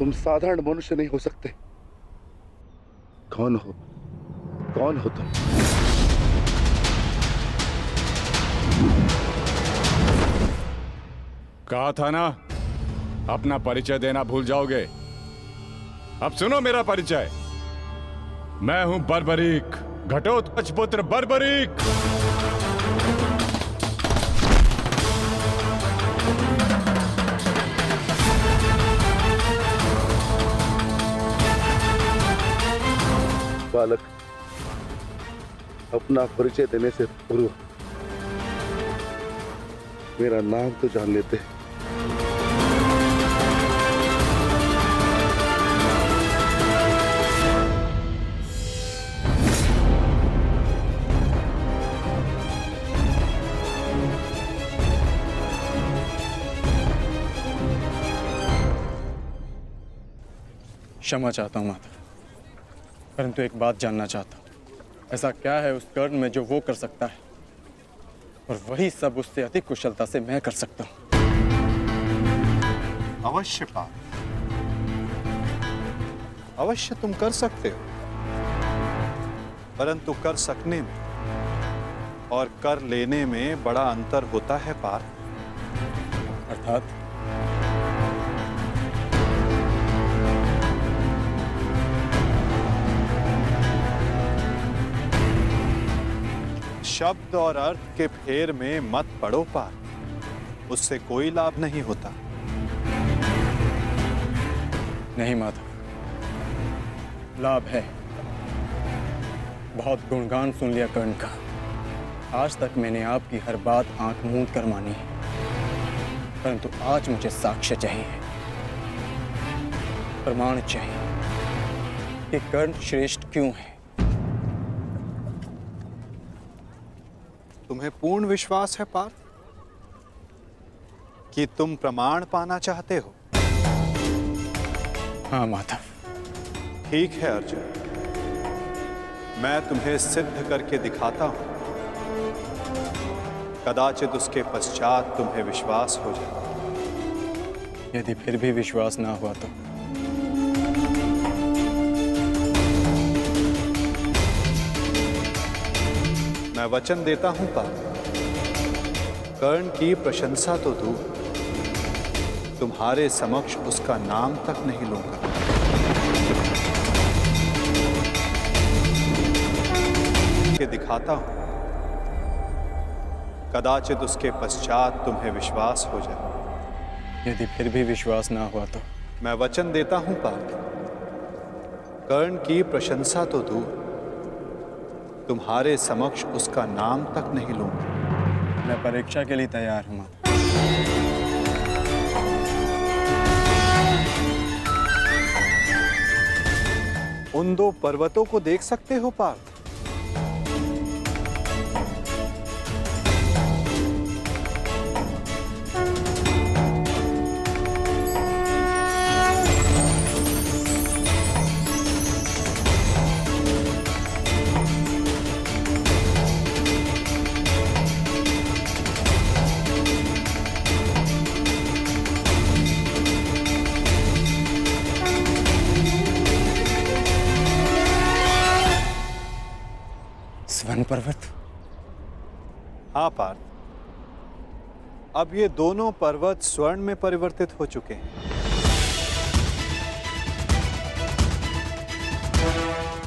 तुम साधारण मनुष्य नहीं हो सकते। कौन हो? कौन हो तुम? कहा था ना, अपना परिचय देना भूल जाओगे। अब सुनो मेरा परिचय। मैं हूं बर्बरीक, घटोत्कच पुत्र बर्बरीक। बालक, अपना परिचय देने से पूर्व मेरा नाम तो जान लेते। क्षमा चाहता हूं माता, परंतु एक बात जानना चाहता हूं। ऐसा क्या है उस कर्ण में जो वो कर सकता है और वही सब उससे अधिक कुशलता से मैं कर सकता हूं? अवश्य पार्थ, अवश्य तुम कर सकते हो, परंतु कर सकने में और कर लेने में बड़ा अंतर होता है पार्थ। अर्थात? शब्द और अर्थ के फेर में मत पड़ो पार्थ, उससे कोई लाभ नहीं होता। नहीं माता, लाभ है। बहुत गुणगान सुन लिया कर्ण का। आज तक मैंने आपकी हर बात आंख मूंद कर मानी है, परंतु आज मुझे साक्ष्य चाहिए, प्रमाण चाहिए कि कर्ण श्रेष्ठ क्यों है। तुम्हें पूर्ण विश्वास है पार्थ कि तुम प्रमाण पाना चाहते हो? हाँ माता। ठीक है अर्जुन, मैं तुम्हें सिद्ध करके दिखाता हूं। कदाचित उसके पश्चात तुम्हें विश्वास हो जाए। यदि फिर भी विश्वास ना हुआ तो? मैं वचन देता हूं पार्थ, कर्ण की प्रशंसा तो दूर, तुम्हारे समक्ष उसका नाम तक नहीं लूंगा। के दिखाता हूं, कदाचित उसके पश्चात तुम्हें विश्वास हो जाए। यदि फिर भी विश्वास ना हुआ तो? मैं वचन देता हूं पार्थ, कर्ण की प्रशंसा तो दूर, तुम्हारे समक्ष उसका नाम तक नहीं लूंगा। मैं परीक्षा के लिए तैयार हूं माता। उन दो पर्वतों को देख सकते हो पार्थ? स्वर्ण पर्वत? हाँ पार्थ, अब ये दोनों पर्वत स्वर्ण में परिवर्तित हो चुके हैं।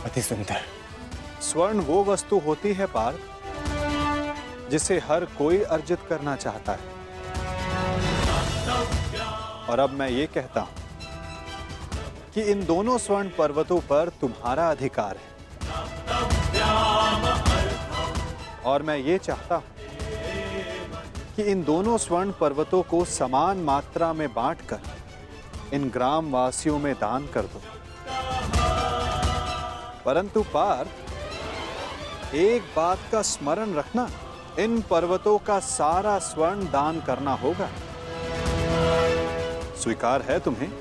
अति सुंदर। स्वर्ण वो वस्तु होती है पार्थ जिसे हर कोई अर्जित करना चाहता है। और अब मैं ये कहता हूं कि इन दोनों स्वर्ण पर्वतों पर तुम्हारा अधिकार है। और मैं ये चाहता हूं कि इन दोनों स्वर्ण पर्वतों को समान मात्रा में बांटकर इन ग्राम वासियों में दान कर दो। परंतु पार्थ, एक बात का स्मरण रखना, इन पर्वतों का सारा स्वर्ण दान करना होगा। स्वीकार है तुम्हें?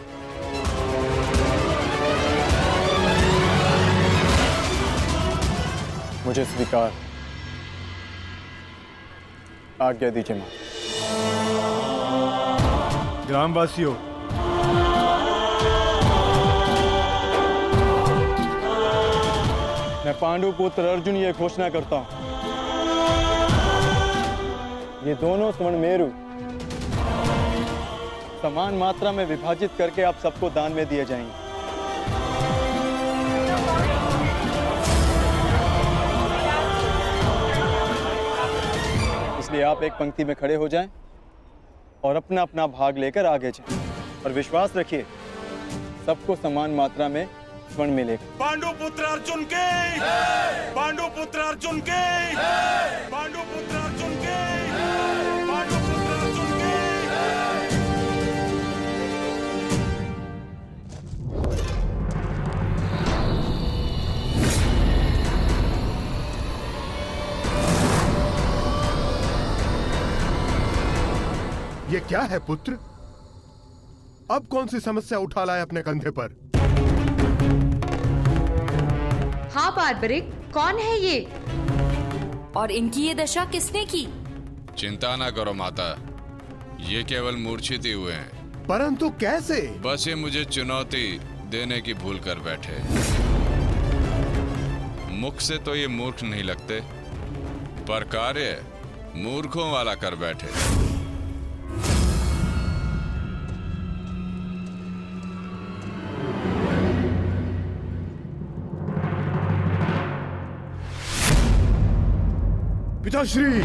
मुझे स्वीकार। आज्ञा दीजिए मां। ग्रामवासियों, मैं पांडु पुत्र अर्जुन ये घोषणा करता हूं, ये दोनों स्वर्ण मेरु समान मात्रा में विभाजित करके आप सबको दान में दिए जाएंगे। इसलिए आप एक पंक्ति में खड़े हो जाएं और अपना अपना भाग लेकर आगे जाएं और विश्वास रखिए सबको समान मात्रा में स्वर्ण मिलेगा। पांडु पुत्र अर्जुन के, पांडु पुत्र अर्जुन के, पांडु पुत्र अर्जुन के, पांडु पुत्र अर्जुन के। ये क्या है पुत्र? अब कौन सी समस्या उठा लाए अपने कंधे पर? हाँ बार्बरिक, कौन है ये? और इनकी ये दशा किसने की? चिंता ना करो माता, ये केवल मूर्छित ही हुए हैं। परंतु कैसे? बस ये मुझे चुनौती देने की भूल कर बैठे। मुख से तो ये मूर्ख नहीं लगते, पर कार्य मूर्खों वाला कर बैठे। पिताश्री,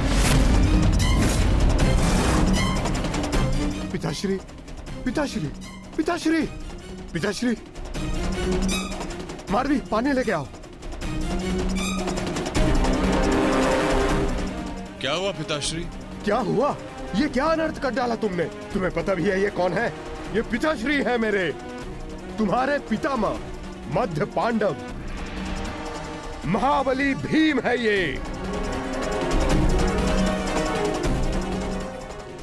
पिताश्री, पिताश्री, पिताश्री, पिताश्री, मारवी पानी लेके आओ। क्या हुआ पिताश्री? क्या हुआ? ये क्या अनर्थ कर डाला तुमने? तुम्हें पता भी है ये कौन है? ये पिताश्री है मेरे, तुम्हारे पितामह मध्य पांडव महाबली भीम है ये,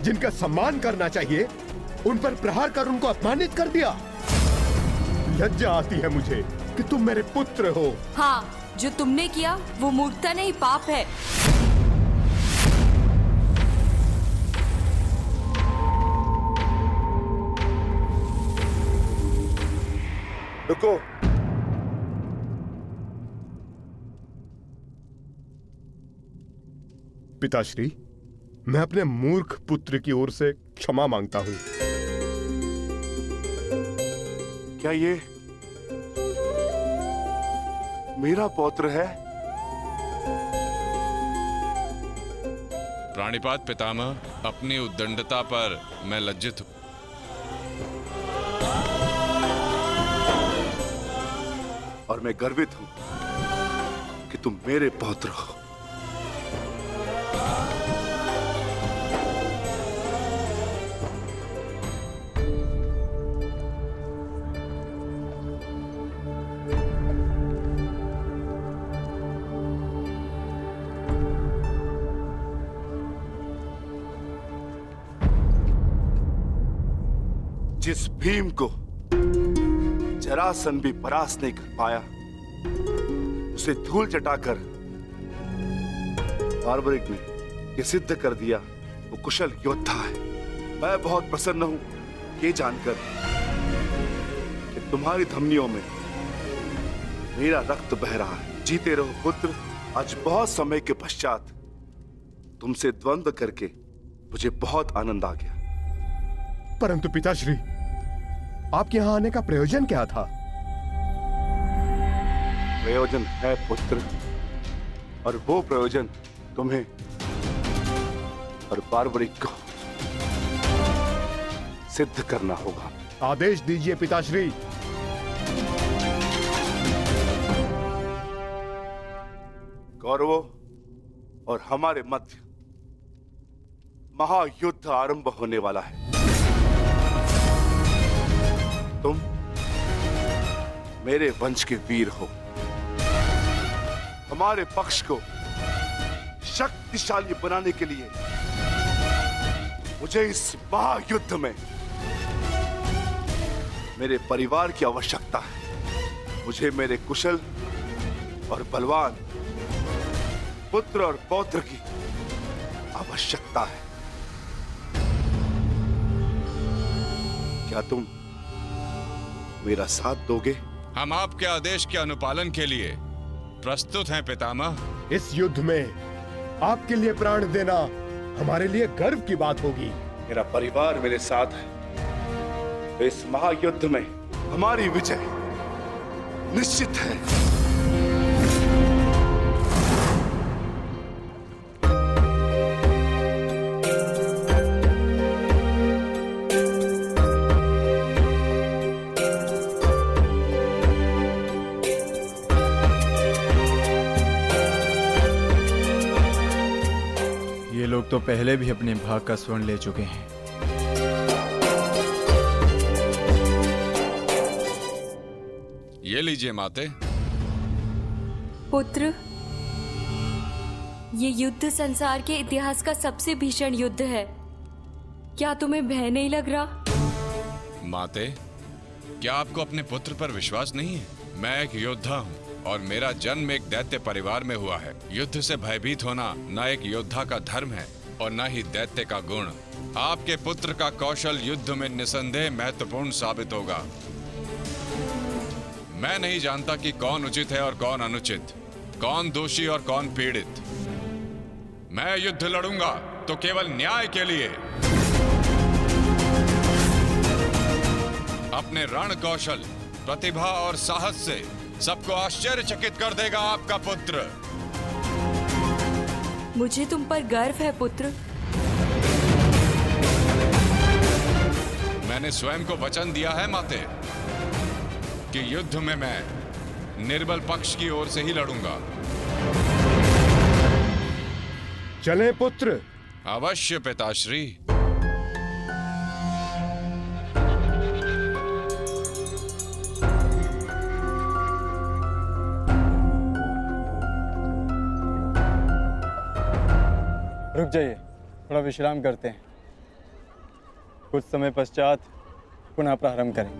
जिनका सम्मान करना चाहिए उन पर प्रहार कर उनको अपमानित कर दिया। लज्जा आती है मुझे कि तुम मेरे पुत्र हो। हाँ, जो तुमने किया वो मूर्खता नहीं पाप है। रुको, पिताश्री, मैं अपने मूर्ख पुत्र की ओर से क्षमा मांगता हूं। क्या ये मेरा पौत्र है? प्राणिपात पितामह, अपनी उद्दंडता पर मैं लज्जित हूं। और मैं गर्वित हूं कि तुम मेरे पौत्र हो। जिस भीम को जरासंध भी परास्त नहीं कर पाया, उसे धूल चटाकर बार्बरिक ने यह सिद्ध कर दिया वो कुशल योद्धा है। मैं बहुत प्रसन्न हूं ये जानकर कि तुम्हारी धमनियों में मेरा रक्त बह रहा है। जीते रहो पुत्र। आज बहुत समय के पश्चात तुमसे द्वंद्व करके मुझे बहुत आनंद आ गया। परंतु पिताश्री, आपके यहां आने का प्रयोजन क्या था? प्रयोजन है पुत्र, और वो प्रयोजन तुम्हें और बार्बरिक को सिद्ध करना होगा। आदेश दीजिए पिताश्री। कौरवों और हमारे मध्य महायुद्ध आरंभ होने वाला है। तुम मेरे वंश के वीर हो। हमारे पक्ष को शक्तिशाली बनाने के लिए मुझे इस महायुद्ध में मेरे परिवार की आवश्यकता है। मुझे मेरे कुशल और बलवान पुत्र और पौत्र की आवश्यकता है। क्या तुम मेरा साथ दोगे? हम आपके आदेश के अनुपालन के लिए प्रस्तुत हैं पितामह। इस युद्ध में आपके लिए प्राण देना हमारे लिए गर्व की बात होगी। मेरा परिवार मेरे साथ है, तो इस महायुद्ध में हमारी विजय निश्चित है। ये लोग तो पहले भी अपने भाग का स्वर्ण ले चुके हैं। ये लीजिए माते। पुत्र, ये युद्ध संसार के इतिहास का सबसे भीषण युद्ध है। क्या तुम्हें भय नहीं लग रहा? माते, क्या आपको अपने पुत्र पर विश्वास नहीं है? मैं एक योद्धा हूँ और मेरा जन्म एक दैत्य परिवार में हुआ है। युद्ध से भयभीत होना न एक योद्धा का धर्म है और न ही दैत्य का गुण। आपके पुत्र का कौशल युद्ध में निसंदेह महत्वपूर्ण साबित होगा। मैं नहीं जानता कि कौन उचित है और कौन अनुचित, कौन दोषी और कौन पीड़ित। मैं युद्ध लड़ूंगा तो केवल न्याय के लिए। अपने रण कौशल, प्रतिभा और साहस से सबको आश्चर्यचकित कर देगा आपका पुत्र। मुझे तुम पर गर्व है पुत्र। मैंने स्वयं को वचन दिया है माते कि युद्ध में मैं निर्बल पक्ष की ओर से ही लड़ूंगा। चलें पुत्र। अवश्य पिताश्री। रुक जाइए, थोड़ा विश्राम करते हैं। कुछ समय पश्चात पुनः प्रारंभ करें।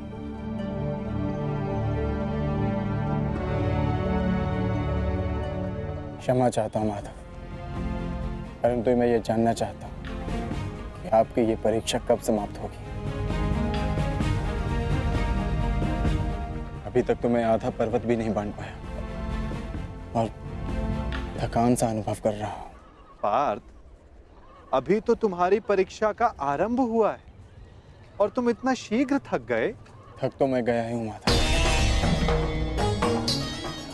क्षमा चाहता हूँ माधव, परंतु मैं ये जानना चाहता हूँ कि आपकी ये परीक्षा कब समाप्त होगी। अभी तक तो मैं आधा पर्वत भी नहीं बांध पाया और थकान सा अनुभव कर रहा हूँ। पार्थ, अभी तो तुम्हारी परीक्षा का आरंभ हुआ है और तुम इतना शीघ्र थक गए। थक तो मैं गया ही हूँ माधव,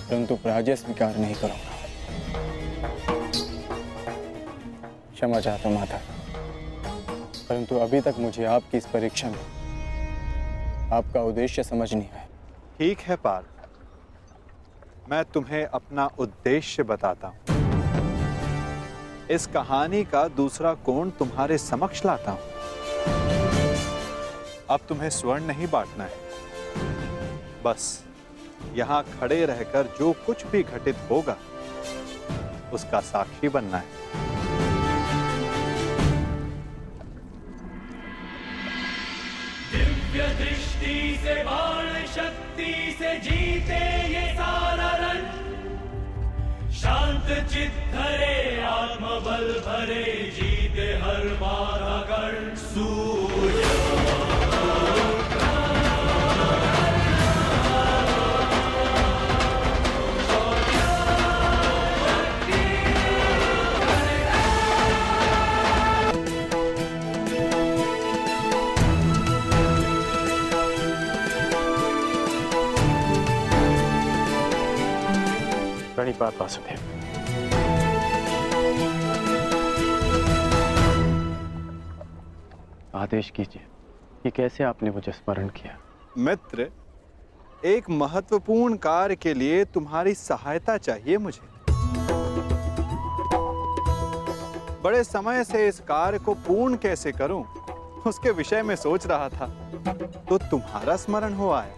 परंतु पराजय स्वीकार नहीं करूंगा। क्षमा चाहता हूँ माधव, परंतु अभी तक मुझे आपकी इस परीक्षा में आपका उद्देश्य समझ नहीं आया। ठीक है पार्थ, मैं तुम्हें अपना उद्देश्य बताता हूँ। इस कहानी का दूसरा कोण तुम्हारे समक्ष लाता हूं। अब तुम्हें स्वर्ण नहीं बांटना है, बस यहां खड़े रहकर जो कुछ भी घटित होगा उसका साक्षी बनना है। दिव्य दृष्टि से, बाण शक्ति से जीते ये सारा रण। शांत चित्त धरे, आत्मबल भरे, जीते हर बाधा गण। सूर्य प्रणिपात वासुदेव। आदेश कीजिए कि कैसे आपने मुझे स्मरण किया। मित्र, एक महत्वपूर्ण कार्य के लिए तुम्हारी सहायता चाहिए मुझे। बड़े समय से इस कार्य को पूर्ण कैसे करूं, उसके विषय में सोच रहा था, तो तुम्हारा स्मरण हो आया।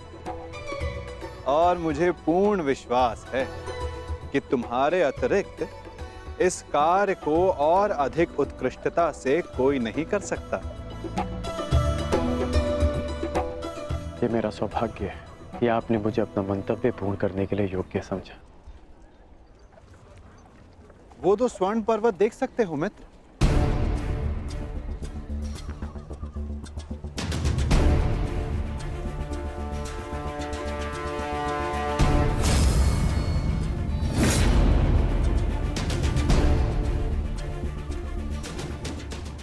और मुझे पूर्ण विश्वास है कि तुम्हारे अतिरिक्त इस कार्य को और अधिक उत्कृष्टता से कोई नहीं कर सकता। ये मेरा सौभाग्य है कि आपने मुझे अपना मंतव्य पूर्ण करने के लिए योग्य समझा। वो तो स्वर्ण पर्वत देख सकते हो मित्र।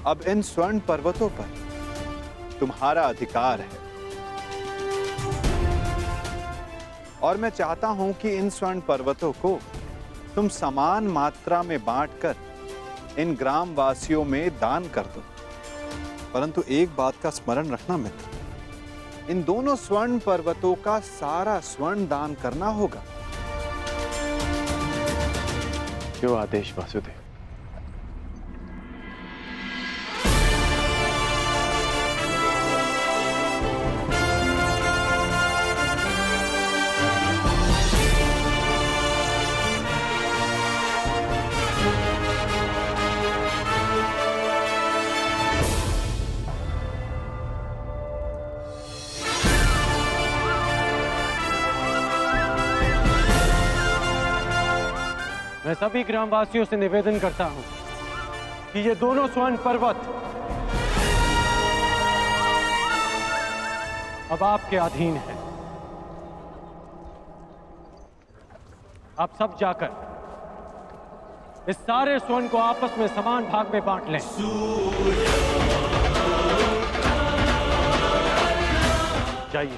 अब इन स्वर्ण पर्वतों पर तुम्हारा अधिकार है और मैं चाहता हूं कि इन स्वर्ण पर्वतों को तुम समान मात्रा में बांटकर इन ग्राम वासियों में दान कर दो। परंतु एक बात का स्मरण रखना मित्र, इन दोनों स्वर्ण पर्वतों का सारा स्वर्ण दान करना होगा। जो आदेश वासुदेव। मैं सभी ग्रामवासियों से निवेदन करता हूं कि ये दोनों स्वर्ण पर्वत अब आपके अधीन है। आप सब जाकर इस सारे स्वर्ण को आपस में समान भाग में बांट लें। जाइए।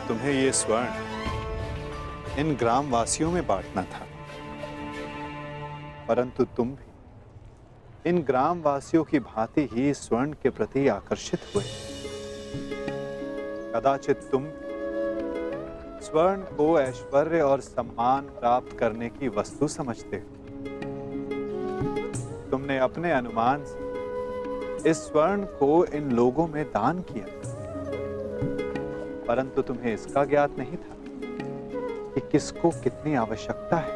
तुम्हें ये स्वर्ण इन ग्रामवासियों में बांटना था, परंतु तुम भी इन ग्रामवासियों की भांति ही स्वर्ण के प्रति आकर्षित हुए। कदाचित तुम स्वर्ण को ऐश्वर्य और सम्मान प्राप्त करने की वस्तु समझते हो। तुमने अपने अनुमान से इस स्वर्ण को इन लोगों में दान किया, परंतु तुम्हें इसका ज्ञात नहीं था कि किसको कितनी आवश्यकता है।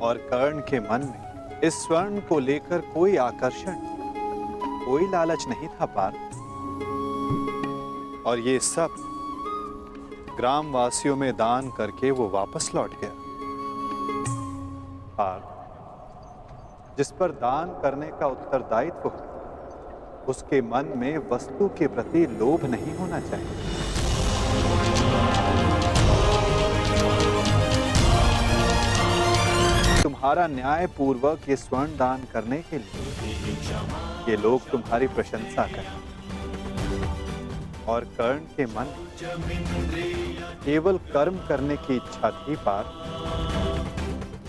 और कर्ण के मन में इस स्वर्ण को लेकर कोई आकर्षण, कोई लालच नहीं था पार्थ। और ये सब ग्रामवासियों में दान करके वो वापस लौट गया। पार्थ, जिस पर दान करने का उत्तरदायित्व हो, उसके मन में वस्तु के प्रति लोभ नहीं होना चाहिए। तुम्हारा न्याय पूर्वक ये स्वर्ण दान करने के लिए ये लोग तुम्हारी प्रशंसा करें। और कर्ण के मन केवल कर्म करने की इच्छा थी पार्थ,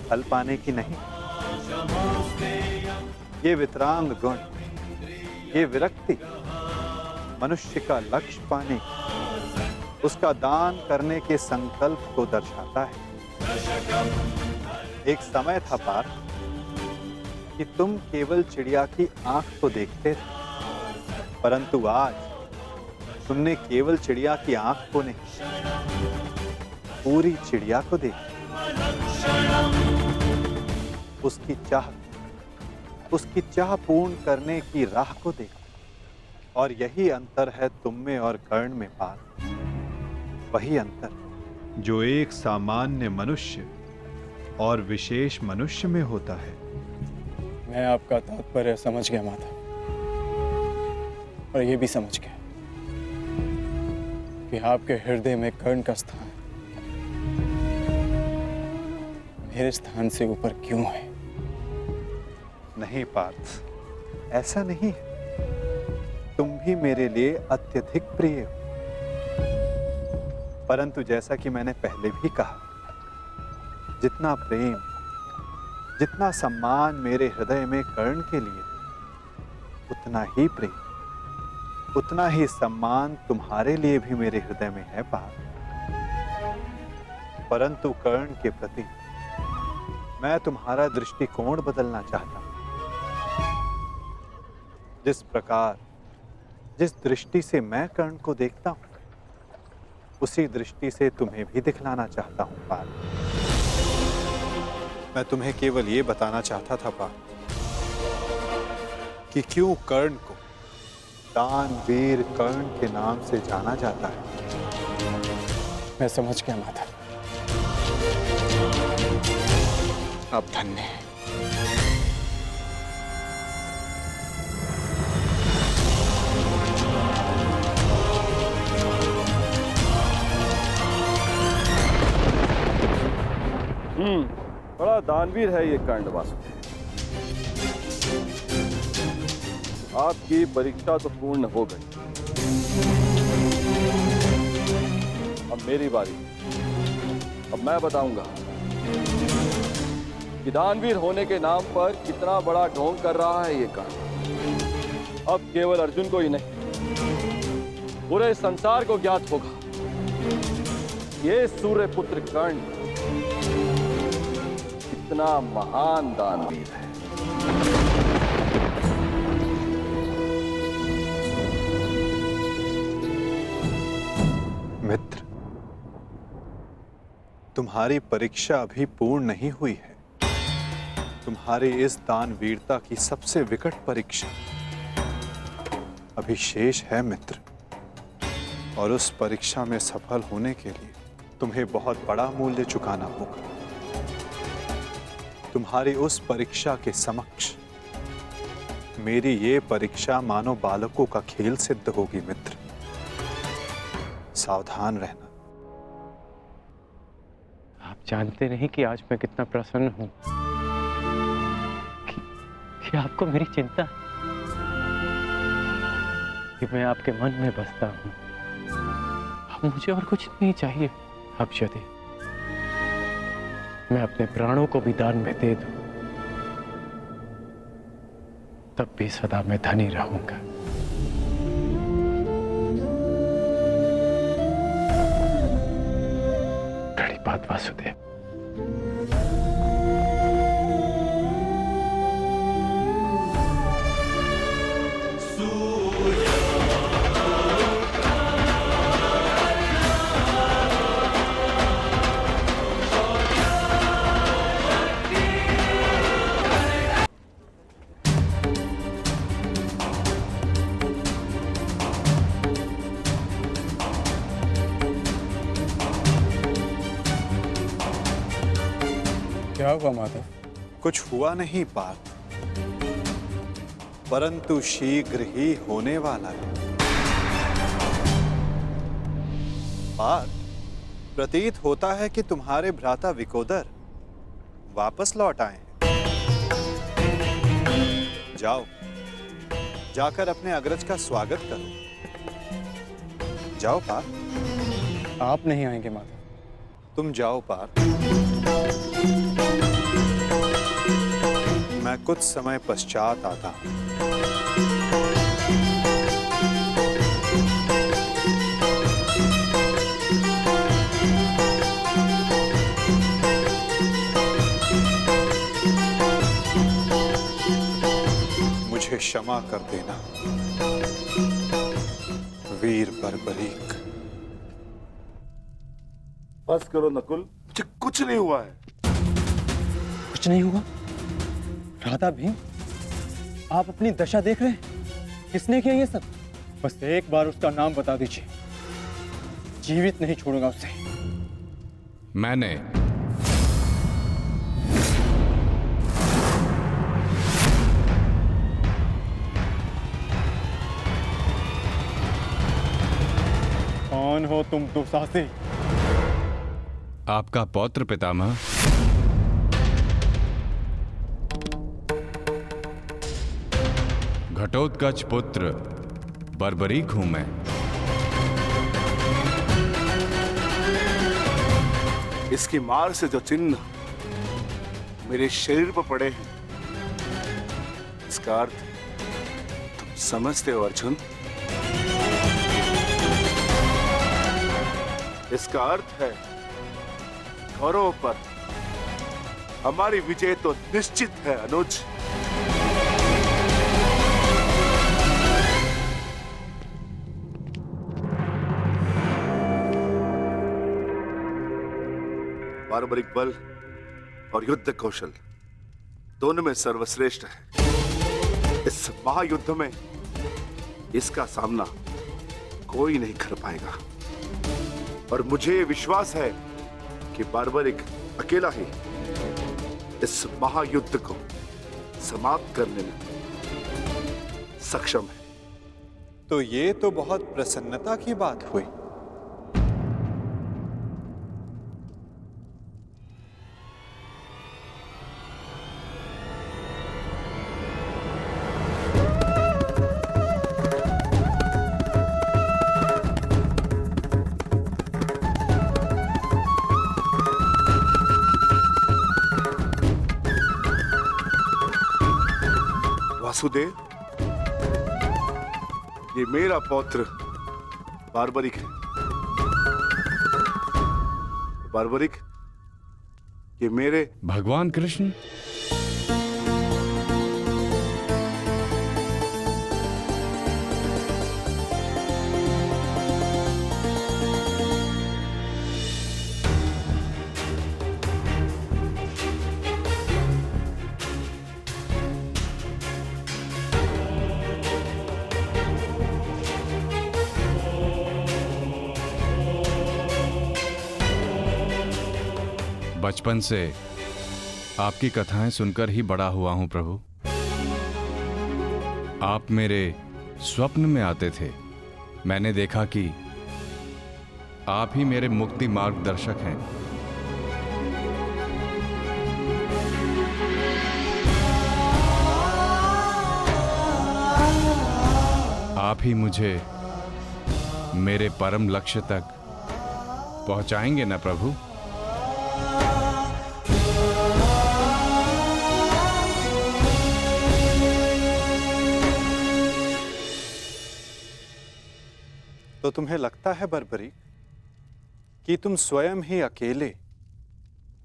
फल पाने की नहीं। ये वितरांग गुण, ये विरक्ति मनुष्य का लक्ष्य पाने, उसका दान करने के संकल्प को दर्शाता है। एक समय था पार्थ कि तुम केवल चिड़िया की आंख को देखते थे, परंतु आज तुमने केवल चिड़िया की आंख को नहीं, पूरी चिड़िया को देखा। उसकी चाह पूर्ण करने की राह को देखा। और यही अंतर है तुम में और कर्ण में पार्थ। वही अंतर जो एक सामान्य मनुष्य और विशेष मनुष्य में होता है। मैं आपका तात्पर्य समझ गया माता, और ये भी समझ गया कि आपके हृदय में कर्ण का स्थान मेरे स्थान से ऊपर क्यों है। नहीं पार्थ, ऐसा नहीं है। तुम भी मेरे लिए अत्यधिक प्रिय हो, परंतु जैसा कि मैंने पहले भी कहा, जितना प्रेम, जितना सम्मान मेरे हृदय में कर्ण के लिए, उतना ही प्रेम, उतना ही सम्मान तुम्हारे लिए भी मेरे हृदय में है पार्थ। परंतु कर्ण के प्रति मैं तुम्हारा दृष्टिकोण बदलना चाहता हूं। जिस प्रकार, जिस दृष्टि से मैं कर्ण को देखता हूं, उसी दृष्टि से तुम्हें भी दिखलाना चाहता हूं पार्थ। मैं तुम्हें केवल ये बताना चाहता था पार्थ कि क्यों कर्ण को दानवीर कर्ण के नाम से जाना जाता है। मैं समझ गया माधव। अब धन्य है। बड़ा दानवीर है ये कर्ण वासुदेव। आपकी परीक्षा तो पूर्ण हो गई, अब मेरी बारी। अब मैं बताऊंगा कि दानवीर होने के नाम पर कितना बड़ा ढोंग कर रहा है ये कर्ण। अब केवल अर्जुन को ही नहीं, पूरे संसार को ज्ञात होगा ये सूर्यपुत्र कर्ण कितना महान दानवीर है। मित्र, तुम्हारी परीक्षा अभी पूर्ण नहीं हुई है। तुम्हारी इस दानवीरता की सबसे विकट परीक्षा अभी शेष है मित्र। और उस परीक्षा में सफल होने के लिए तुम्हें बहुत बड़ा मूल्य चुकाना होगा। तुम्हारी उस परीक्षा के समक्ष मेरी ये परीक्षा मानो बालकों का खेल सिद्ध होगी मित्र। सावधान रहना। आप जानते नहीं कि आज मैं कितना प्रसन्न हूं कि आपको मेरी चिंता, कि मैं आपके मन में बसता हूं। अब मुझे और कुछ नहीं चाहिए। अब यदि मैं अपने प्राणों को भी दान में दे दूं, तब भी सदा मैं धनी रहूंगा। कड़ी बात वासुदेव। क्या हुआ माधव? कुछ हुआ नहीं पार्थ, परंतु शीघ्र ही होने वाला है। पार्थ, प्रतीत होता है कि तुम्हारे भ्राता विकोदर वापस लौट आए हैं। जाओ, जाकर अपने अग्रज का स्वागत करो। जाओ पार्थ। आप नहीं आएंगे माधव? तुम जाओ पार्थ। मैं कुछ समय पश्चात आता हूं। मुझे क्षमा कर देना वीर बर्बरीक। बस करो नकुल, मुझे कुछ नहीं हुआ है। कुछ नहीं हुआ? राधा भीम, आप अपनी दशा देख रहे हैं? किसने किया ये सब? बस एक बार उसका नाम बता दीजिए, जीवित नहीं छोड़ूंगा उसे। मैंने। कौन हो तुम दुस्साहसी? आपका पौत्र पितामह। घटोत्कच पुत्र बर्बरीक हूं मैं। इसकी मार से जो चिन्ह मेरे शरीर पर पड़े हैं, इसका अर्थ तुम समझते हो अर्जुन? इसका अर्थ है कौरवों पर हमारी विजय तो निश्चित है अनुज। बार्बरिक बल और युद्ध कौशल दोनों में सर्वश्रेष्ठ है। इस महायुद्ध में इसका सामना कोई नहीं कर पाएगा और मुझे विश्वास है कि बार्बरिक अकेला ही इस महायुद्ध को समाप्त करने में सक्षम है। तो ये तो बहुत प्रसन्नता की बात हुई। वासुदेव, ये मेरा पौत्र बार्बरिक है। बार्बरिक, ये मेरे भगवान कृष्ण। बचपन से आपकी कथाएं सुनकर ही बड़ा हुआ हूं प्रभु। आप मेरे स्वप्न में आते थे। मैंने देखा कि आप ही मेरे मुक्ति मार्गदर्शक हैं। आप ही मुझे मेरे परम लक्ष्य तक पहुंचाएंगे ना प्रभु। तो तुम्हें लगता है बर्बरिक कि तुम स्वयं ही अकेले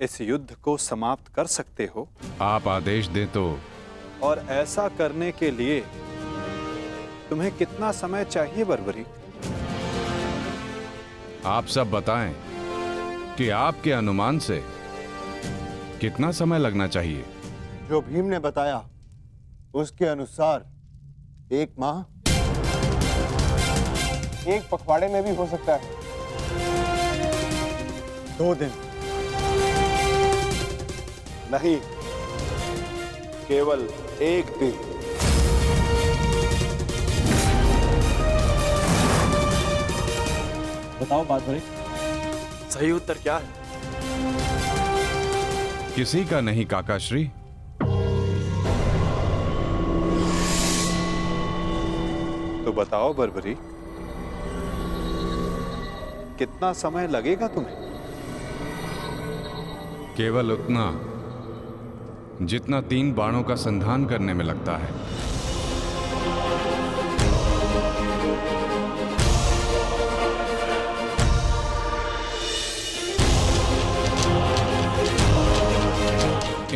इस युद्ध को समाप्त कर सकते हो? आप आदेश दें तो। और ऐसा करने के लिए तुम्हें कितना समय चाहिए बर्बरिक? आप सब बताएं कि आपके अनुमान से कितना समय लगना चाहिए। जो भीम ने बताया उसके अनुसार 1 माह, 1 पखवाड़े में भी हो सकता है। 2 दिन नहीं, केवल 1 दिन। बताओ बार्बरिक, सही उत्तर क्या है? किसी का नहीं काकाश्री। तो बताओ बर्बरिक, कितना समय लगेगा तुम्हें? केवल उतना जितना 3 बाणों का संधान करने में लगता है।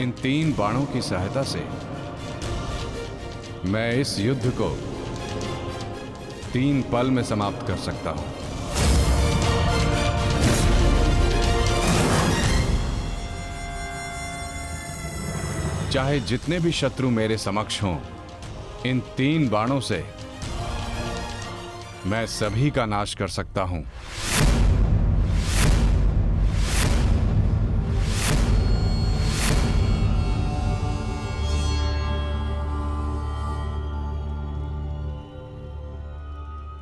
इन 3 बाणों की सहायता से मैं इस युद्ध को 3 पल में समाप्त कर सकता हूं। चाहे जितने भी शत्रु मेरे समक्ष हों, इन 3 बाणों से मैं सभी का नाश कर सकता हूं।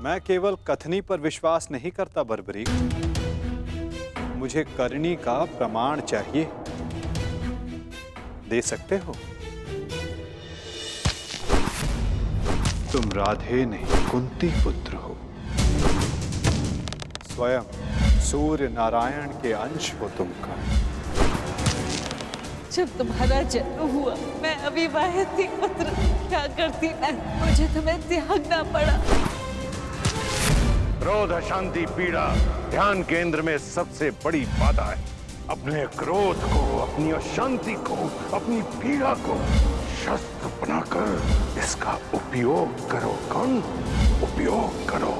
मैं केवल कथनी पर विश्वास नहीं करता बर्बरिक, मुझे करनी का प्रमाण चाहिए। दे सकते हो? तुम राधे नहीं कुंती पुत्र हो, स्वयं सूर्य नारायण के अंश हो तुमका। जब तुम्हारा जन्म हुआ मैं अविवाहित थी पुत्र, क्या करती मैं? मुझे तुम्हें त्यागना पड़ा। क्रोध, अशांति, पीड़ा ध्यान केंद्र में सबसे बड़ी बाधा है। अपने क्रोध को, अपनी अशांति को, अपनी पीड़ा को शस्त्र बनाकर इसका उपयोग करो। कर्ण, उपयोग करो।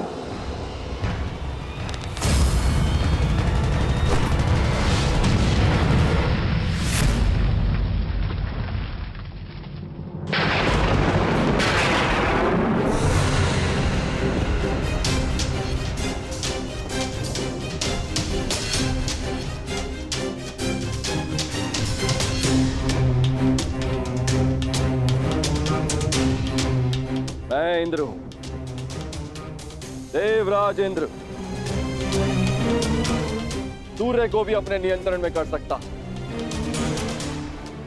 मैं इंद्र हूं, देवराज इंद्र। सूर्य को भी अपने नियंत्रण में कर सकता।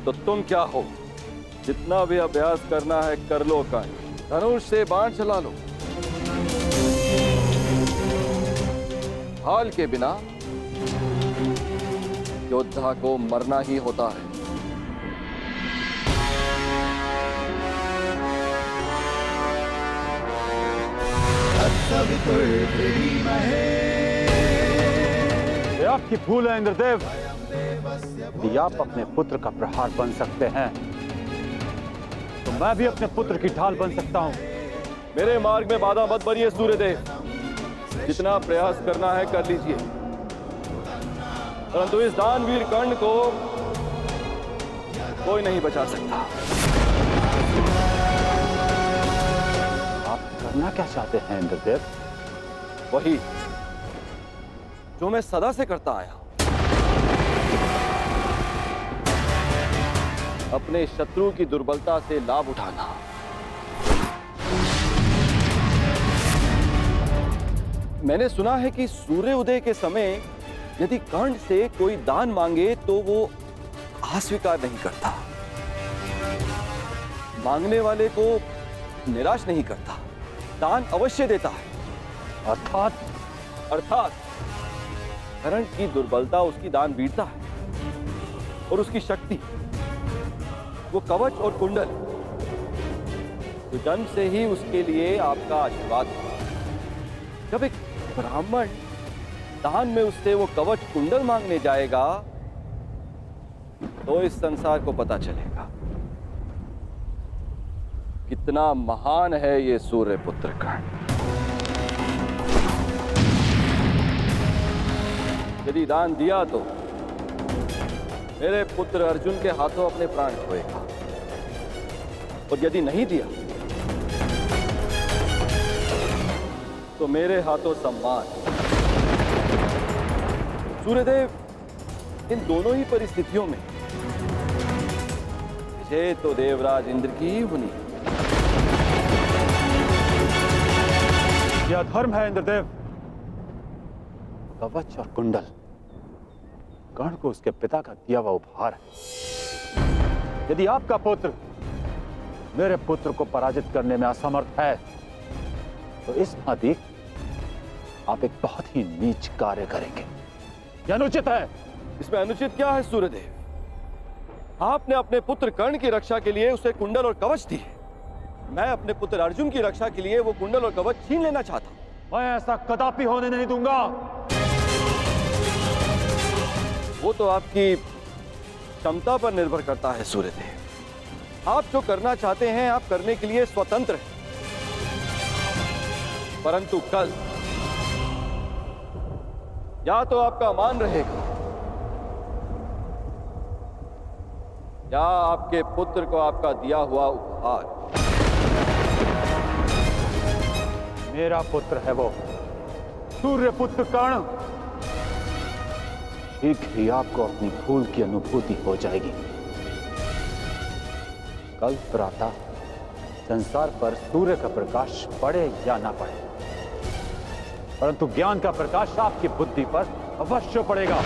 तो तुम क्या हो? जितना भी अभ्यास करना है कर लो। कर्ण, धनुष से बाण चला लो। हाल के बिना योद्धा को मरना ही होता है। ये आपकी भूल है इंद्रदेव। यदि आप अपने पुत्र का प्रहार बन सकते हैं तो मैं भी अपने पुत्र की ढाल बन सकता हूं। मेरे मार्ग में बाधा मत बनिए सूर्यदेव। जितना प्रयास करना है कर लीजिए, परंतु इस दानवीर कर्ण को कोई नहीं बचा सकता। आप करना क्या चाहते हैं इंद्रदेव? वही जो मैं सदा से करता आया हूं, अपने शत्रु की दुर्बलता से लाभ उठाना। मैंने सुना है कि सूर्य उदय के समय यदि कर्ण से कोई दान मांगे तो वो अस्वीकार नहीं करता, मांगने वाले को निराश नहीं करता, दान अवश्य देता है। अर्थात कर्ण की दुर्बलता उसकी दान वीरता है और उसकी शक्ति वो कवच और कुंडल, तो जन्म से ही उसके लिए आपका आशीर्वाद है। जब एक ब्राह्मण दान में उससे वो कवच कुंडल मांगने जाएगा तो इस संसार को पता चलेगा कितना महान है ये सूर्य पुत्र कर्ण। यदि दान दिया तो मेरे पुत्र अर्जुन के हाथों अपने प्राण खोएगा, और यदि नहीं दिया तो मेरे हाथों सम्मान। सूर्यदेव, इन दोनों ही परिस्थितियों में विजय तो देवराज इंद्र की ही होनी है। यह धर्म है इंद्रदेव। कवच और कुंडल कर्ण को उसके पिता का दिया हुआ उपहार है। यदि आपका पुत्र मेरे पुत्र को पराजित करने में असमर्थ है तो इस भांति आप एक बहुत ही नीच कार्य करेंगे। यह अनुचित है। इसमें अनुचित क्या है सूर्यदेव? आपने अपने पुत्र कर्ण की रक्षा के लिए उसे कुंडल और कवच दिए। मैं अपने पुत्र अर्जुन की रक्षा के लिए वो कुंडल और कवच छीन लेना चाहता हूं। मैं ऐसा कदापि होने नहीं दूंगा। वो तो आपकी क्षमता पर निर्भर करता है सूर्यदेव। आप जो करना चाहते हैं आप करने के लिए स्वतंत्र हैं, परंतु कल या तो आपका मान रहेगा या आपके पुत्र को आपका दिया हुआ उपहार। मेरा पुत्र है वो सूर्य पुत्र कर्ण। शीघ्र ही आपको अपनी भूल की अनुभूति हो जाएगी। कल प्रातः संसार पर सूर्य का प्रकाश पड़े या ना पड़े, परंतु ज्ञान का प्रकाश आपकी बुद्धि पर अवश्य पड़ेगा।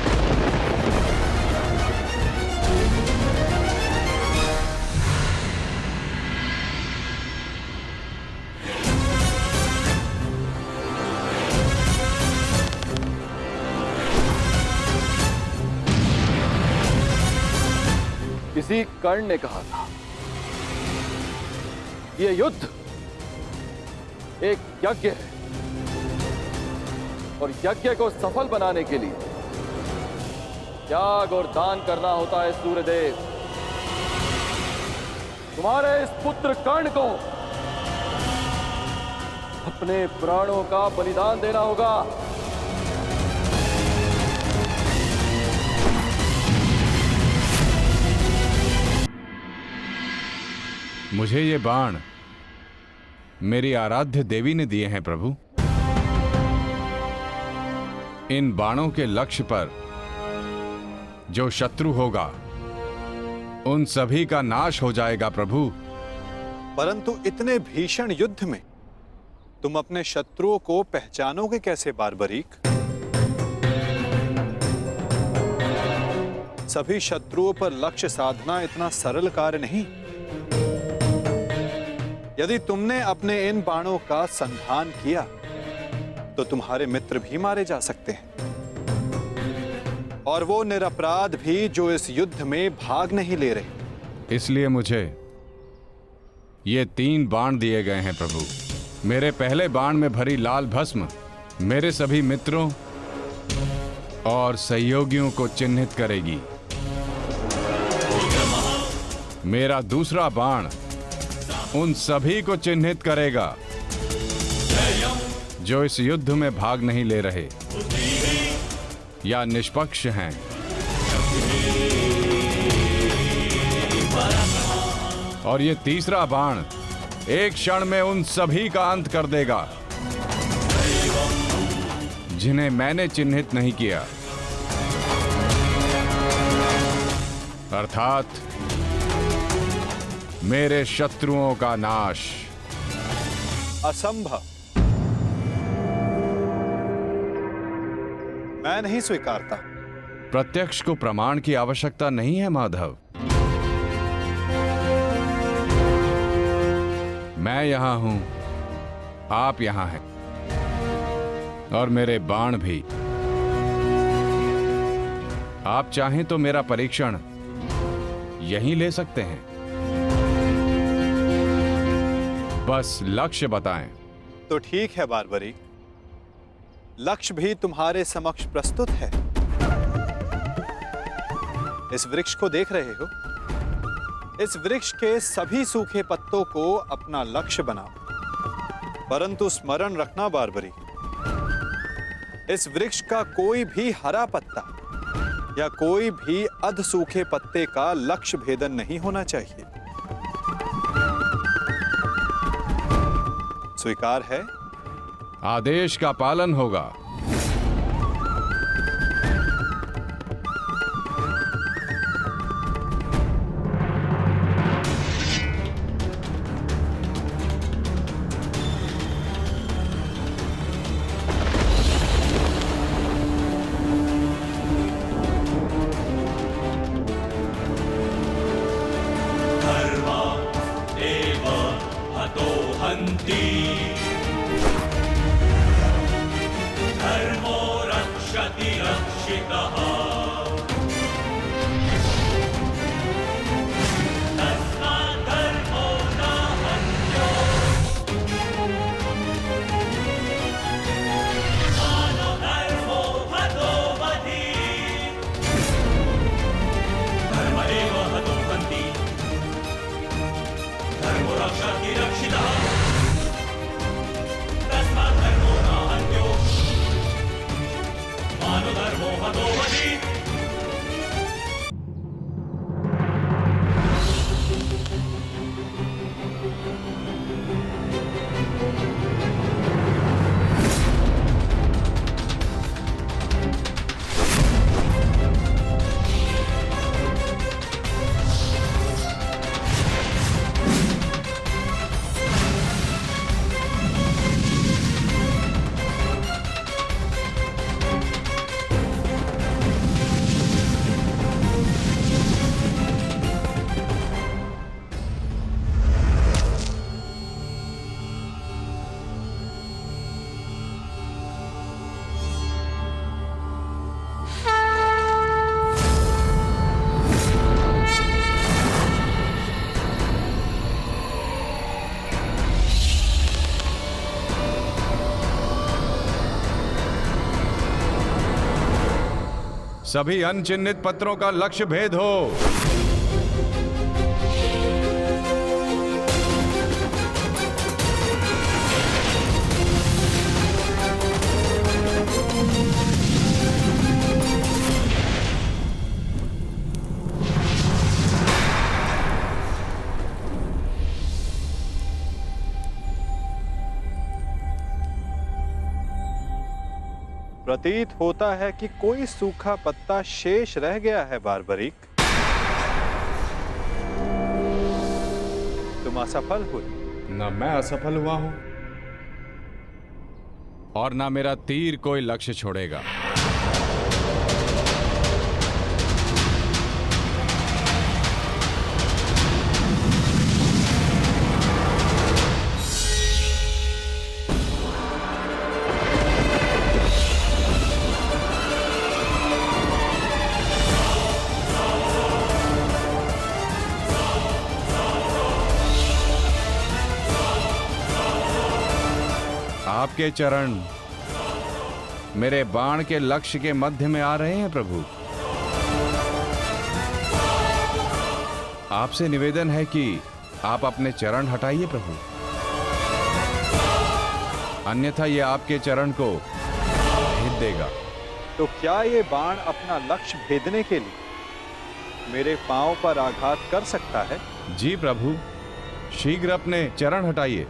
किसी कर्ण ने कहा था यह युद्ध एक यज्ञ है और यज्ञ को सफल बनाने के लिए त्याग और दान करना होता है सूर्यदेव। तुम्हारे इस पुत्र कर्ण को अपने प्राणों का बलिदान देना होगा। मुझे ये बाण मेरी आराध्य देवी ने दिए हैं प्रभु। इन बाणों के लक्ष्य पर जो शत्रु होगा उन सभी का नाश हो जाएगा प्रभु। परंतु इतने भीषण युद्ध में तुम अपने शत्रुओं को पहचानोगे कैसे बार्बरीक? सभी शत्रुओं पर लक्ष्य साधना इतना सरल कार्य नहीं। यदि तुमने अपने इन बाणों का संधान किया तो तुम्हारे मित्र भी मारे जा सकते हैं, और वो निरपराध भी जो इस युद्ध में भाग नहीं ले रहे। इसलिए मुझे ये 3 बाण दिए गए हैं प्रभु। मेरे पहले बाण में भरी लाल भस्म मेरे सभी मित्रों और सहयोगियों को चिन्हित करेगी। मेरा दूसरा बाण उन सभी को चिन्हित करेगा जो इस युद्ध में भाग नहीं ले रहे या निष्पक्ष हैं। और ये तीसरा बाण एक क्षण में उन सभी का अंत कर देगा जिन्हें मैंने चिन्हित नहीं किया, अर्थात मेरे शत्रुओं का नाश। असंभव, मैं नहीं स्वीकारता। प्रत्यक्ष को प्रमाण की आवश्यकता नहीं है माधव। मैं यहां हूं, आप यहां हैं, और मेरे बाण भी। आप चाहें तो मेरा परीक्षण यहीं ले सकते हैं। बस लक्ष्य बताएं। तो ठीक है बार्बरीक, लक्ष्य भी तुम्हारे समक्ष प्रस्तुत है। इस वृक्ष को देख रहे हो? इस वृक्ष के सभी सूखे पत्तों को अपना लक्ष्य बनाओ। परंतु स्मरण रखना बार्बरीक, इस वृक्ष का कोई भी हरा पत्ता या कोई भी अध सूखे पत्ते का लक्ष्य भेदन नहीं होना चाहिए। स्वीकार है? आदेश का पालन होगा। सभी अनचिन्हित पत्रों का लक्ष्य भेद हो। प्रतीत होता है कि कोई सूखा पत्ता शेष रह गया है बारबरीक। तुम असफल हुए। न मैं असफल हुआ हूं और ना मेरा तीर कोई लक्ष्य छोड़ेगा। आपके चरण मेरे बाण के लक्ष्य के मध्य में आ रहे हैं प्रभु। आपसे निवेदन है कि आप अपने चरण हटाइए प्रभु, अन्यथा यह आपके चरण को भेद देगा। तो क्या ये बाण अपना लक्ष्य भेदने के लिए मेरे पांव पर आघात कर सकता है? जी प्रभु, शीघ्र अपने चरण हटाइए।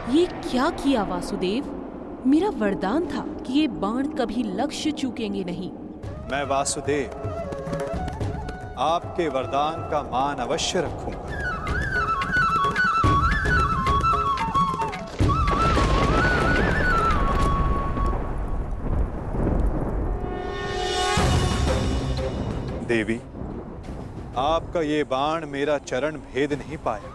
ये क्या किया वासुदेव? मेरा वरदान था कि ये बाण कभी लक्ष्य चूकेंगे नहीं। मैं वासुदेव आपके वरदान का मान अवश्य रखूंगा। देवी, आपका ये बाण मेरा चरण भेद नहीं पाया,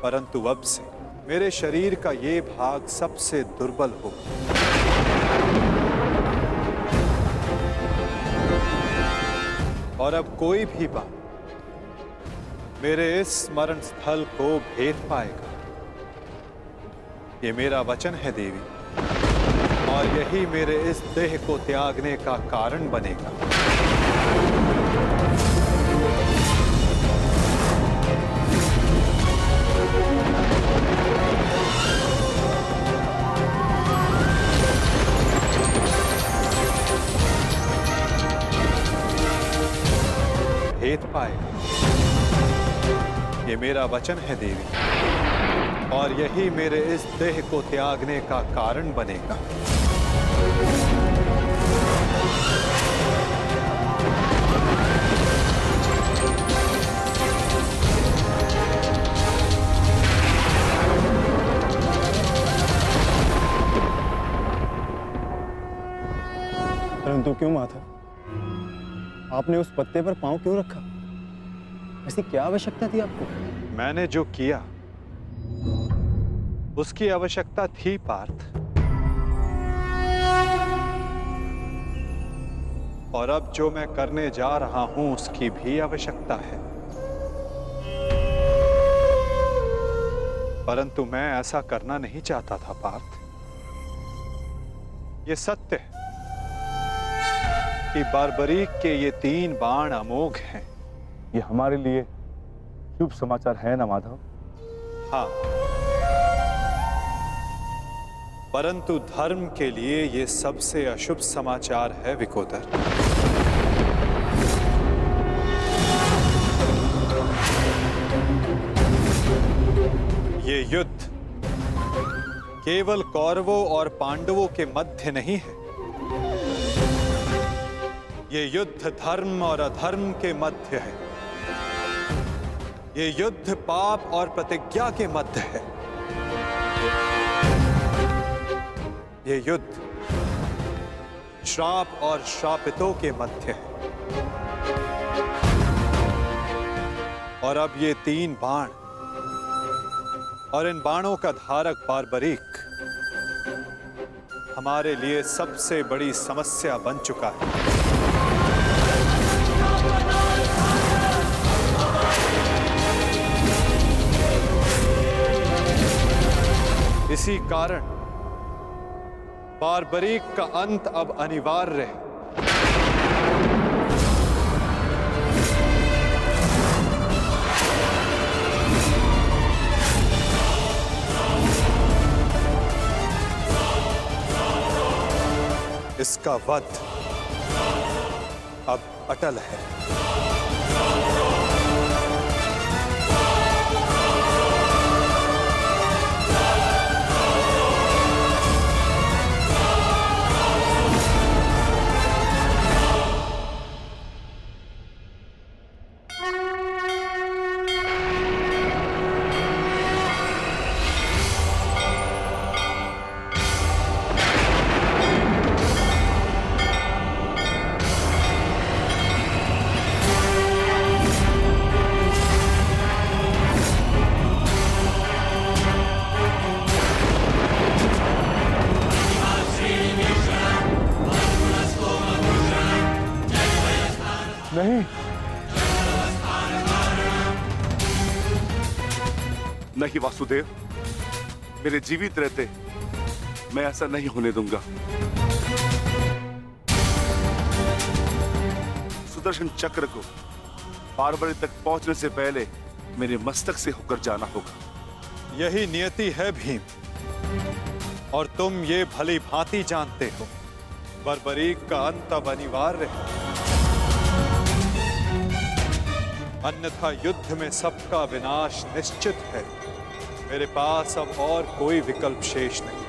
परंतु अब से मेरे शरीर का ये भाग सबसे दुर्बल होगा। और अब कोई भी बाण मेरे इस स्मरण स्थल को भेद पाएगा। ये मेरा वचन है देवी, और यही मेरे इस देह को त्यागने का कारण बनेगा। भेद पाएगा। ये मेरा वचन है देवी, और यही मेरे इस देह को त्यागने का कारण बनेगा। परंतु क्यों माता, आपने उस पत्ते पर पांव क्यों रखा? ऐसी क्या आवश्यकता थी आपको? मैंने जो किया उसकी आवश्यकता थी पार्थ, और अब जो मैं करने जा रहा हूं उसकी भी आवश्यकता है। परंतु मैं ऐसा करना नहीं चाहता था पार्थ। ये सत्य है कि बारबरीक के ये 3 बाण अमोघ हैं। ये हमारे लिए शुभ समाचार है ना माधव? हाँ, परंतु धर्म के लिए ये सबसे अशुभ समाचार है विकोदर। ये युद्ध केवल कौरवों और पांडवों के मध्य नहीं है। ये युद्ध धर्म और अधर्म के मध्य है। ये युद्ध पाप और प्रतिज्ञा के मध्य है। ये युद्ध श्राप और श्रापितों के मध्य है। और अब ये 3 बाण और इन बाणों का धारक बारबरीक हमारे लिए सबसे बड़ी समस्या बन चुका है। इसी कारण बारबरीक का अंत अब अनिवार्य है। इसका वध अब अटल है। नहीं, नहीं वासुदेव, मेरे जीवित रहते मैं ऐसा नहीं होने दूंगा। सुदर्शन चक्र को बारबरी तक पहुंचने से पहले मेरे मस्तक से होकर जाना होगा। यही नियति है भीम, और तुम ये भली भांति जानते हो। बारबरीक का अंत अब अनिवार्य है, अन्यथा युद्ध में सबका विनाश निश्चित है। मेरे पास अब और कोई विकल्प शेष नहीं।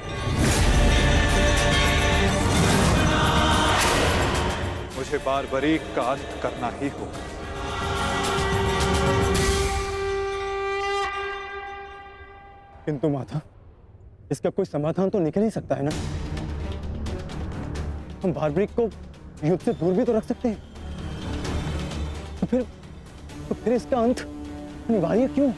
मुझे बारबरीक का अंत करना ही होगा। किंतु माता, इसका कोई समाधान तो निकल ही सकता है ना। हम बारबरीक को युद्ध से दूर भी तो रख सकते हैं। तो फिर इसका अंत अनिवार्य क्यों?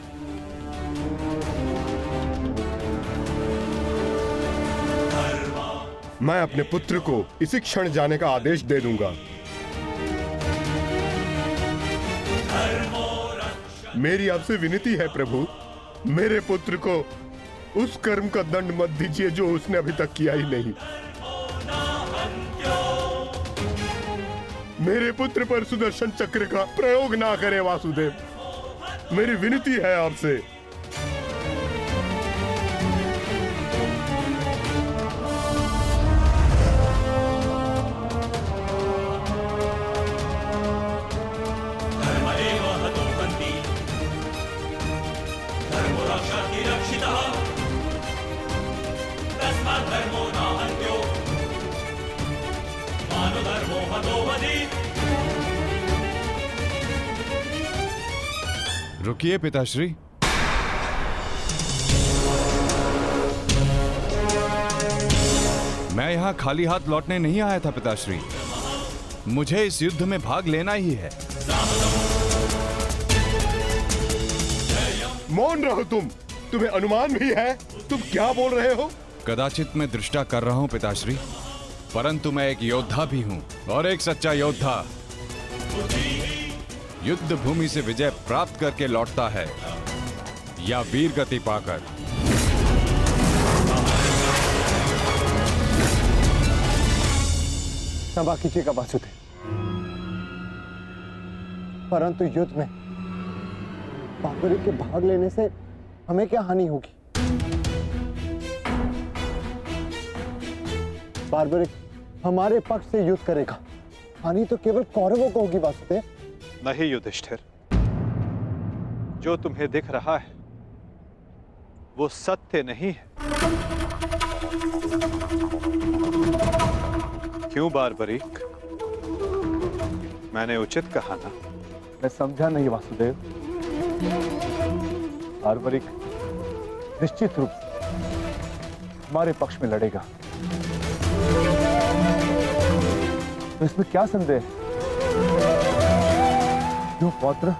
मैं अपने पुत्र को इसी क्षण जाने का आदेश दे दूंगा। मेरी आपसे विनती है प्रभु, मेरे पुत्र को उस कर्म का दंड मत दीजिए जो उसने अभी तक किया ही नहीं। मेरे पुत्र पर सुदर्शन चक्र का प्रयोग ना करे वासुदेव, मेरी विनती है आपसे। रुकिए पिताश्री। मैं यहाँ खाली हाथ लौटने नहीं आया था पिताश्री, मुझे इस युद्ध में भाग लेना ही है। मौन रहो तुम, तुम्हें अनुमान भी है तुम क्या बोल रहे हो? कदाचित मैं दृष्टा कर रहा हूँ पिताश्री, परंतु मैं एक योद्धा भी हूँ, और एक सच्चा योद्धा युद्ध भूमि से विजय प्राप्त करके लौटता है या वीर गति पाकर। क्षमा कीजिएगा वासुदेव, परंतु युद्ध में बारबरीक के भाग लेने से हमें क्या हानि होगी? बारबरीक हमारे पक्ष से युद्ध करेगा, हानि तो केवल कौरवों को होगी वासुदेव। नहीं युधिष्ठिर, जो तुम्हें दिख रहा है वो सत्य नहीं है। क्यों बारबरीक, मैंने उचित कहा ना? मैं समझा नहीं वासुदेव। बारबरीक निश्चित रूप से हमारे पक्ष में लड़ेगा। तो इसमें क्या संदेह है? क्यों पौत्र?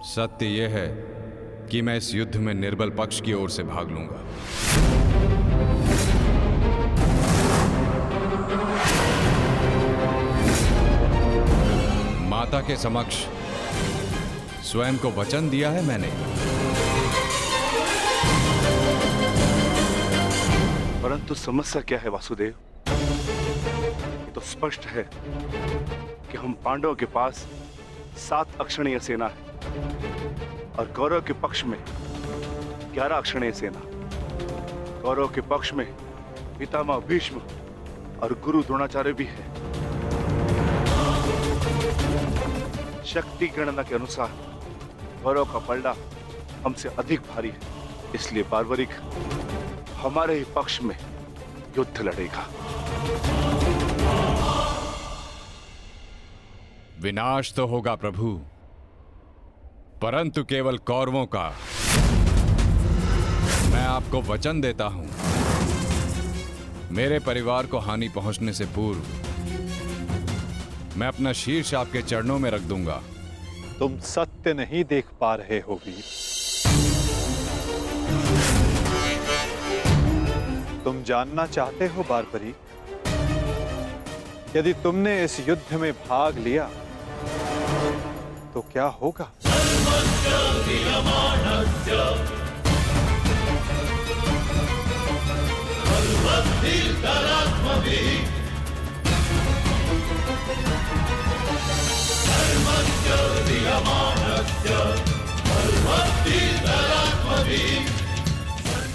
सत्य यह है कि मैं इस युद्ध में निर्बल पक्ष की ओर से भाग लूंगा। माता के समक्ष स्वयं को वचन दिया है मैंने। परंतु समस्या क्या है वासुदेव? ये तो स्पष्ट है कि हम पांडवों के पास 7 अक्षणीय सेना है और कौरव के पक्ष में 11 अक्षणीय सेना। कौरव के पक्ष में पितामह भीष्म और गुरु द्रोणाचार्य भी है। शक्ति गणना के अनुसार कौरव का पलड़ा हमसे अधिक भारी है, इसलिए बार्बरिक हमारे ही पक्ष में युद्ध लड़ेगा। विनाश तो होगा प्रभु, परंतु केवल कौरवों का। मैं आपको वचन देता हूं, मेरे परिवार को हानि पहुंचने से पूर्व मैं अपना शीर्ष आपके चरणों में रख दूंगा। तुम सत्य नहीं देख पा रहे हो वीर। तुम जानना चाहते हो बार्बरिक, यदि तुमने इस युद्ध में भाग लिया तो क्या होगा?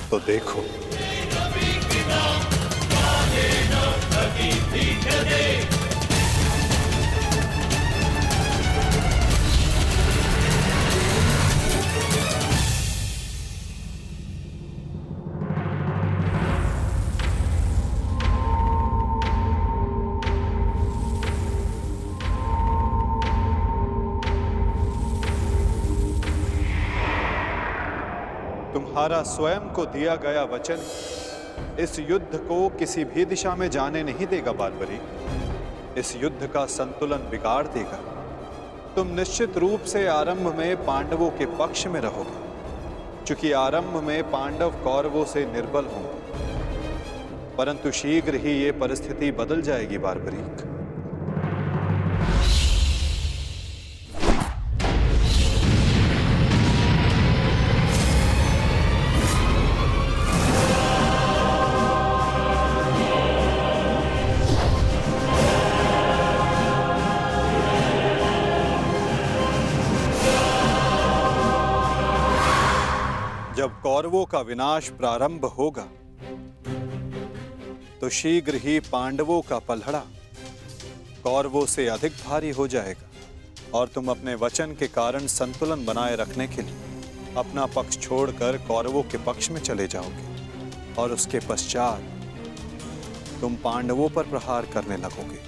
तो देखो, तुम्हारा स्वयं को दिया गया वचन इस युद्ध को किसी भी दिशा में जाने नहीं देगा बार्बरिक। इस युद्ध का संतुलन बिगाड़ देगा। तुम निश्चित रूप से आरंभ में पांडवों के पक्ष में रहोगे, क्योंकि आरंभ में पांडव कौरवों से निर्बल होंगे, परंतु शीघ्र ही ये परिस्थिति बदल जाएगी बार्बरिक। जब कौरवों का विनाश प्रारंभ होगा तो शीघ्र ही पांडवों का पलड़ा कौरवों से अधिक भारी हो जाएगा और तुम अपने वचन के कारण संतुलन बनाए रखने के लिए अपना पक्ष छोड़कर कौरवों के पक्ष में चले जाओगे और उसके पश्चात तुम पांडवों पर प्रहार करने लगोगे।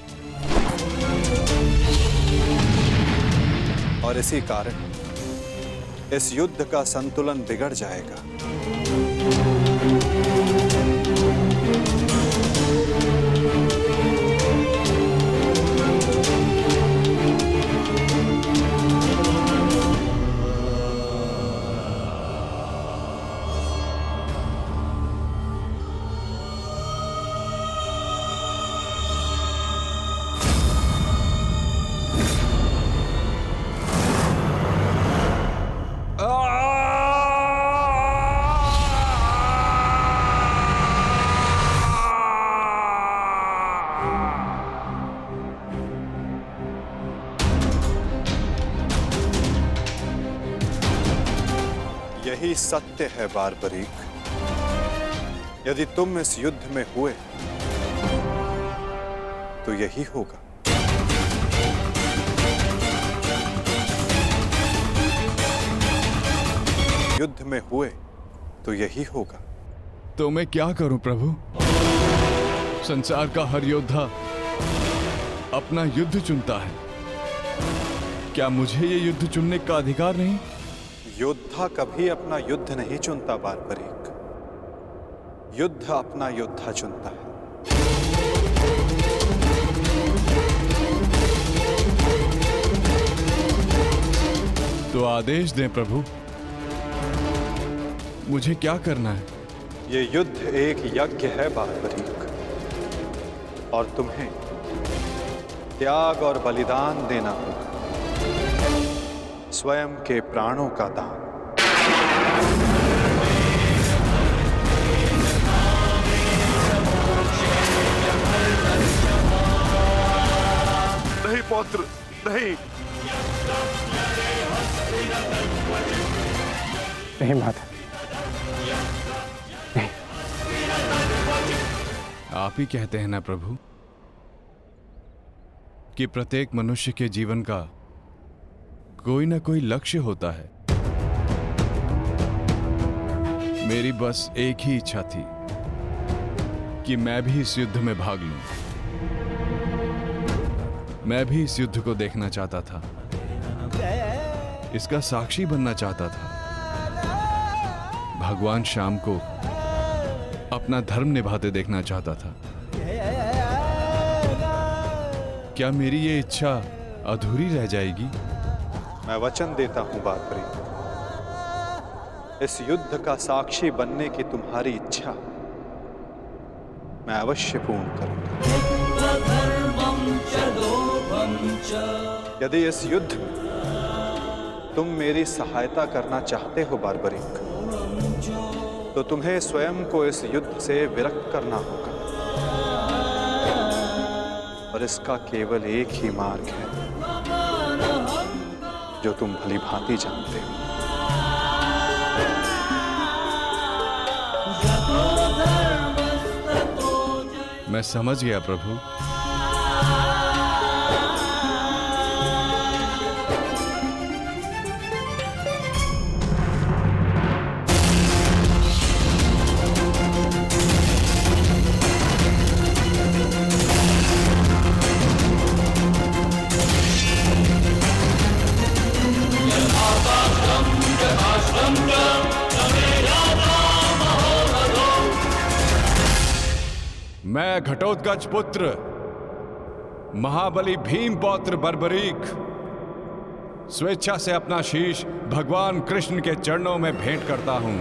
और इसी कारण इस युद्ध का संतुलन बिगड़ जाएगा। यही सत्य है बार्बरिक। यदि तुम इस युद्ध में हुए तो यही होगा। युद्ध में हुए तो यही होगा। तो मैं क्या करूं प्रभु? संसार का हर योद्धा अपना युद्ध चुनता है, क्या मुझे ये युद्ध चुनने का अधिकार नहीं? योद्धा कभी अपना युद्ध नहीं चुनता बार्बरिक, युद्ध अपना योद्धा चुनता है। तो आदेश दें प्रभु, मुझे क्या करना है? ये युद्ध एक यज्ञ है बारबरीक, और तुम्हें त्याग और बलिदान देना होगा, स्वयं के प्राणों का दान। नहीं पौत्र, नहीं। नहीं माता, नहीं। आप ही कहते हैं ना प्रभु कि प्रत्येक मनुष्य के जीवन का कोई ना कोई लक्ष्य होता है। मेरी बस एक ही इच्छा थी कि मैं भी इस युद्ध में भाग लूं। मैं भी इस युद्ध को देखना चाहता था, इसका साक्षी बनना चाहता था। भगवान श्याम को अपना धर्म निभाते देखना चाहता था। क्या मेरी ये इच्छा अधूरी रह जाएगी? मैं वचन देता हूं बारबरीक, इस युद्ध का साक्षी बनने की तुम्हारी इच्छा मैं अवश्य पूर्ण करूंगा। यदि इस युद्ध में तुम मेरी सहायता करना चाहते हो बारबरीक, तो तुम्हें स्वयं को इस युद्ध से विरक्त करना होगा, और इसका केवल एक ही मार्ग है जो तुम भली भांति जानते हो। मैं समझ गया प्रभु। मैं घटोत्कच पुत्र महाबली भीम पौत्र बर्बरीक स्वेच्छा से अपना शीश भगवान कृष्ण के चरणों में भेंट करता हूं।